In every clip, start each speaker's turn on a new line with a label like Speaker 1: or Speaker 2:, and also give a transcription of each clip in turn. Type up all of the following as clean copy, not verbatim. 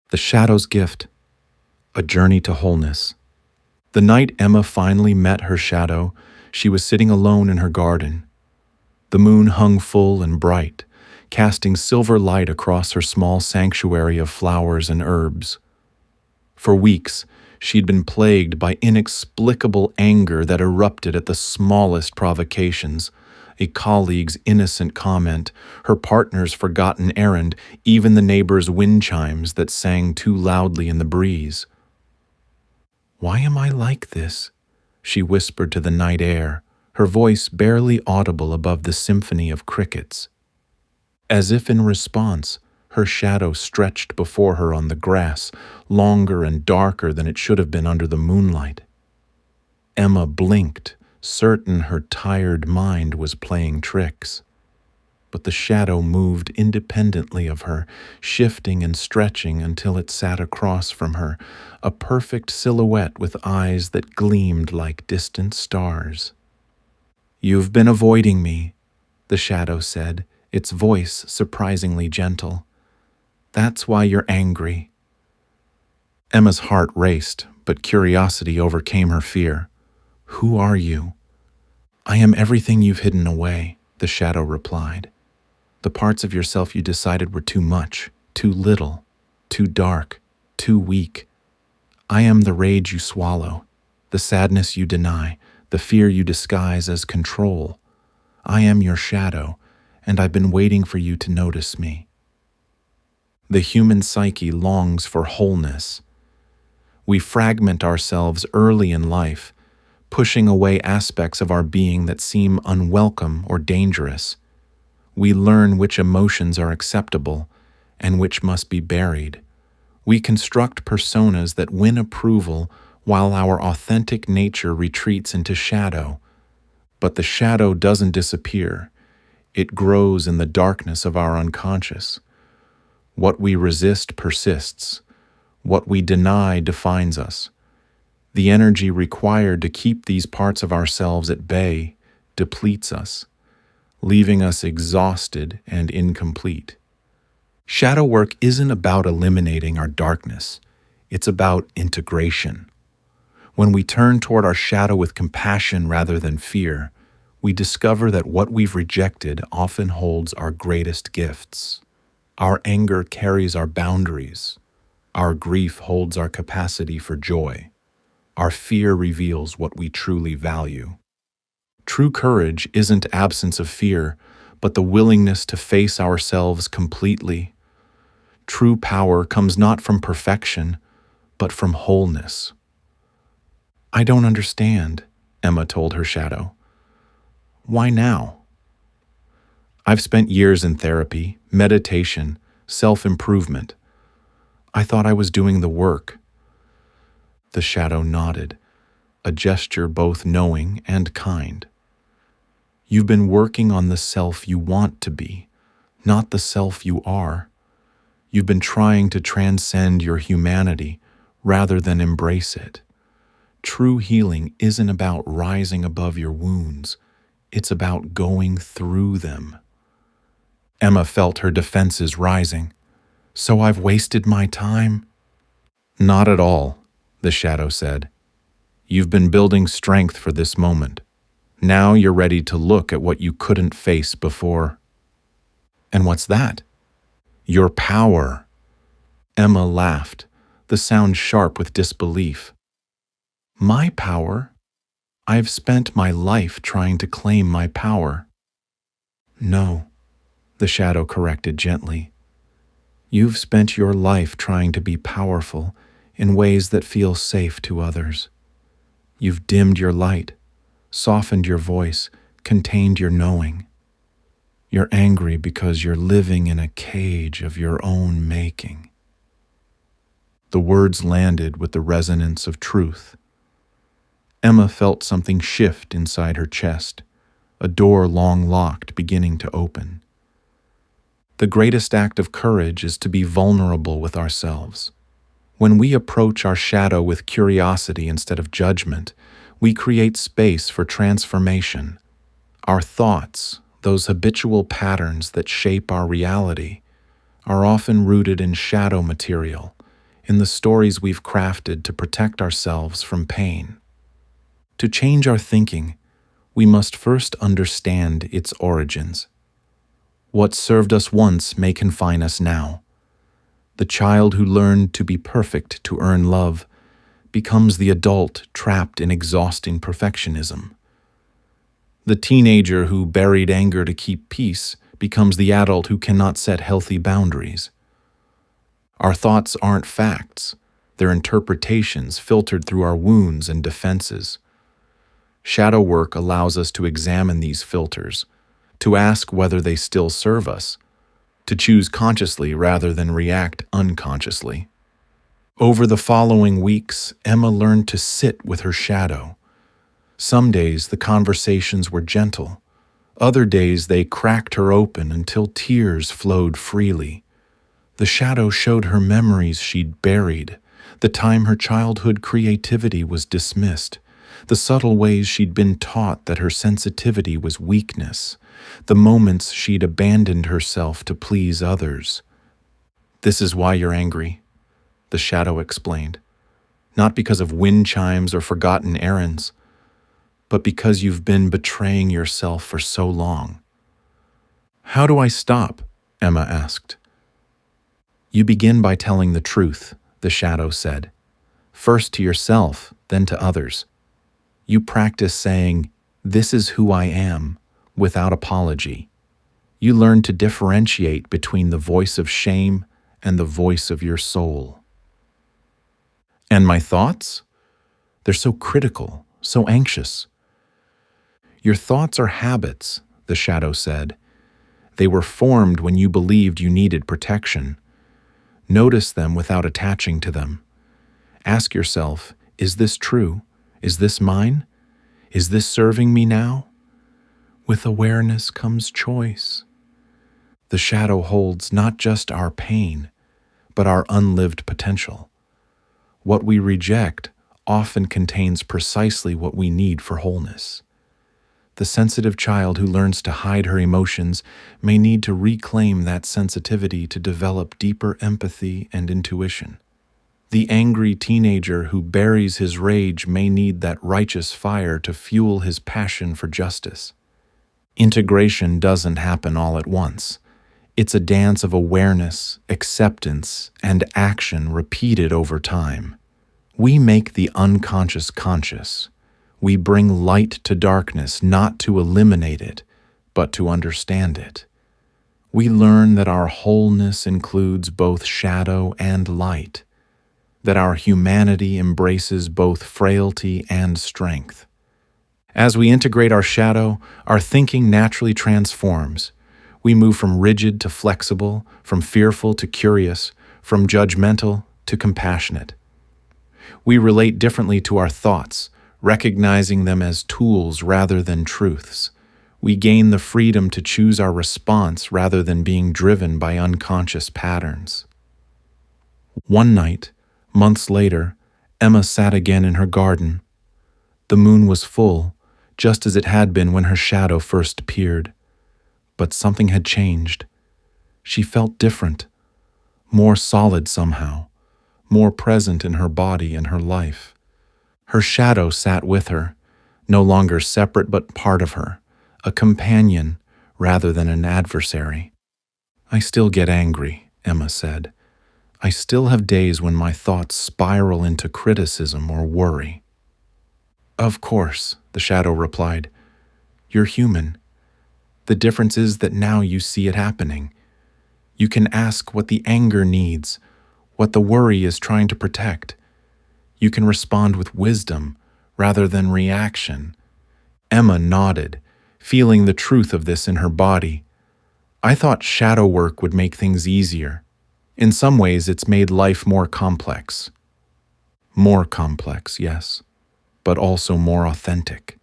Speaker 1: The Shadow's Gift, a journey to wholeness. The night Emma finally met her shadow, she was sitting alone in her garden. The moon hung full and bright, casting silver light across her small sanctuary of flowers and herbs. For weeks, she'd been plagued by inexplicable anger that erupted at the smallest provocations: a colleague's innocent comment, her partner's forgotten errand, even the neighbor's wind chimes that sang too loudly in the breeze. "Why am I like this?" she whispered to the night air, her voice barely audible above the symphony of crickets. As if in response, her shadow stretched before her on the grass, longer and darker than it should have been under the moonlight. Emma blinked, certain her tired mind was playing tricks. But the shadow moved independently of her, shifting and stretching until it sat across from her, a perfect silhouette with eyes that gleamed like distant stars. "You've been avoiding me," the shadow said, its voice surprisingly gentle. "That's why you're angry." Emma's heart raced, but curiosity overcame her fear. "Who are you?" "I am everything you've hidden away," the shadow replied. "The parts of yourself you decided were too much, too little, too dark, too weak. I am the rage you swallow, the sadness you deny, the fear you disguise as control. I am your shadow, and I've been waiting for you to notice me." The human psyche longs for wholeness. We fragment ourselves early in life, pushing away aspects of our being that seem unwelcome or dangerous. We learn which emotions are acceptable and which must be buried. We construct personas that win approval while our authentic nature retreats into shadow. But the shadow doesn't disappear. It grows in the darkness of our unconscious. What we resist persists. What we deny defines us. The energy required to keep these parts of ourselves at bay depletes us, leaving us exhausted and incomplete. Shadow work isn't about eliminating our darkness. It's about integration. When we turn toward our shadow with compassion rather than fear, we discover that what we've rejected often holds our greatest gifts. Our anger carries our boundaries. Our grief holds our capacity for joy. Our fear reveals what we truly value. True courage isn't absence of fear, but the willingness to face ourselves completely. True power comes not from perfection, but from wholeness. "I don't understand," Emma told her shadow. "Why now?" "I've spent years in therapy, meditation, self-improvement. I thought I was doing the work." The shadow nodded, a gesture both knowing and kind. "You've been working on the self you want to be, not the self you are. You've been trying to transcend your humanity rather than embrace it. True healing isn't about rising above your wounds. It's about going through them." Emma felt her defenses rising. "So I've wasted my time?" "Not at all," the shadow said. "You've been building strength for this moment. Now you're ready to look at what you couldn't face before." "And what's that?" "Your power." Emma laughed, the sound sharp with disbelief. "My power? I've spent my life trying to claim my power." "No," the shadow corrected gently. "You've spent your life trying to be powerful in ways that feel safe to others. You've dimmed your light, softened your voice, contained your knowing. You're angry because you're living in a cage of your own making." The words landed with the resonance of truth. Emma felt something shift inside her chest, a door long locked beginning to open. The greatest act of courage is to be vulnerable with ourselves. When we approach our shadow with curiosity instead of judgment, we create space for transformation. Our thoughts, those habitual patterns that shape our reality, are often rooted in shadow material, in the stories we've crafted to protect ourselves from pain. To change our thinking, we must first understand its origins. What served us once may confine us now. The child who learned to be perfect to earn love becomes the adult trapped in exhausting perfectionism. The teenager who buried anger to keep peace becomes the adult who cannot set healthy boundaries. Our thoughts aren't facts, they're interpretations filtered through our wounds and defenses. Shadow work allows us to examine these filters, to ask whether they still serve us, to choose consciously rather than react unconsciously. Over the following weeks, Emma learned to sit with her shadow. Some days the conversations were gentle. Other days they cracked her open until tears flowed freely. The shadow showed her memories she'd buried, the time her childhood creativity was dismissed, the subtle ways she'd been taught that her sensitivity was weakness, the moments she'd abandoned herself to please others. "This is why you're angry," the shadow explained. "Not because of wind chimes or forgotten errands, but because you've been betraying yourself for so long." "How do I stop?" Emma asked. "You begin by telling the truth," the shadow said. "First to yourself, then to others. You practice saying, 'This is who I am,' without apology. You learn to differentiate between the voice of shame and the voice of your soul." "And my thoughts? They're so critical, so anxious." "Your thoughts are habits," the shadow said. "They were formed when you believed you needed protection. Notice them without attaching to them. Ask yourself, is this true? Is this mine? Is this serving me now? With awareness comes choice." The shadow holds not just our pain, but our unlived potential. What we reject often contains precisely what we need for wholeness. The sensitive child who learns to hide her emotions may need to reclaim that sensitivity to develop deeper empathy and intuition. The angry teenager who buries his rage may need that righteous fire to fuel his passion for justice. Integration doesn't happen all at once. It's a dance of awareness, acceptance, and action repeated over time. We make the unconscious conscious. We bring light to darkness not to eliminate it, but to understand it. We learn that our wholeness includes both shadow and light, that our humanity embraces both frailty and strength. As we integrate our shadow, our thinking naturally transforms. We move from rigid to flexible, from fearful to curious, from judgmental to compassionate. We relate differently to our thoughts, recognizing them as tools rather than truths. We gain the freedom to choose our response rather than being driven by unconscious patterns. One night, months later, Emma sat again in her garden. The moon was full, just as it had been when her shadow first appeared. But something had changed. She felt different, more solid somehow, more present in her body and her life. Her shadow sat with her, no longer separate but part of her, a companion rather than an adversary. "I still get angry," Emma said. "I still have days when my thoughts spiral into criticism or worry." "Of course," the shadow replied. "You're human. The difference is that now you see it happening. You can ask what the anger needs, what the worry is trying to protect. You can respond with wisdom rather than reaction." Emma nodded, feeling the truth of this in her body. "I thought shadow work would make things easier. In some ways, it's made life more complex." "More complex, yes, but also more authentic.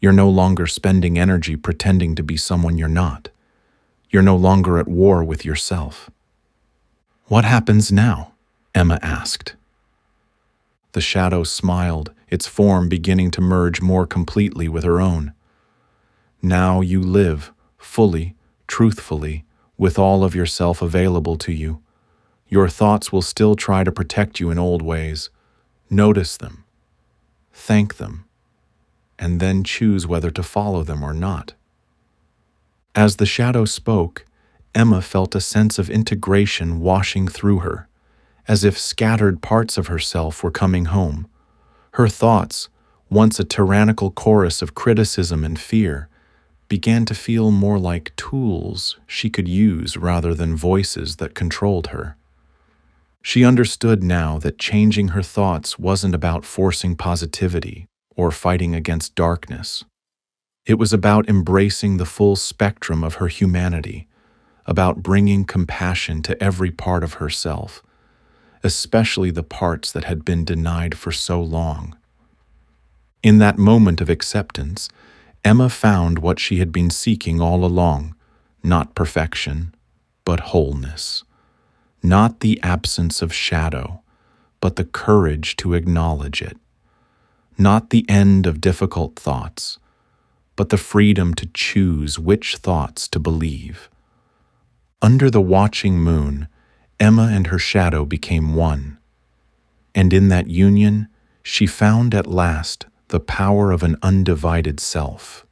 Speaker 1: You're no longer spending energy pretending to be someone you're not. You're no longer at war with yourself." "What happens now?" Emma asked. The shadow smiled, its form beginning to merge more completely with her own. "Now you live, fully, truthfully, with all of yourself available to you. Your thoughts will still try to protect you in old ways. Notice them, thank them, and then choose whether to follow them or not. As the shadow spoke, Emma felt a sense of integration washing through her, as if scattered parts of herself were coming home. Her thoughts, once a tyrannical chorus of criticism and fear, began to feel more like tools she could use rather than voices that controlled her. She understood now that changing her thoughts wasn't about forcing positivity or fighting against darkness. It was about embracing the full spectrum of her humanity, about bringing compassion to every part of herself, especially the parts that had been denied for so long. In that moment of acceptance, Emma found what she had been seeking all along, not perfection, but wholeness. Not the absence of shadow, but the courage to acknowledge it. Not the end of difficult thoughts, but the freedom to choose which thoughts to believe. Under the watching moon, Emma and her shadow became one, and in that union, she found at last the power of an undivided self.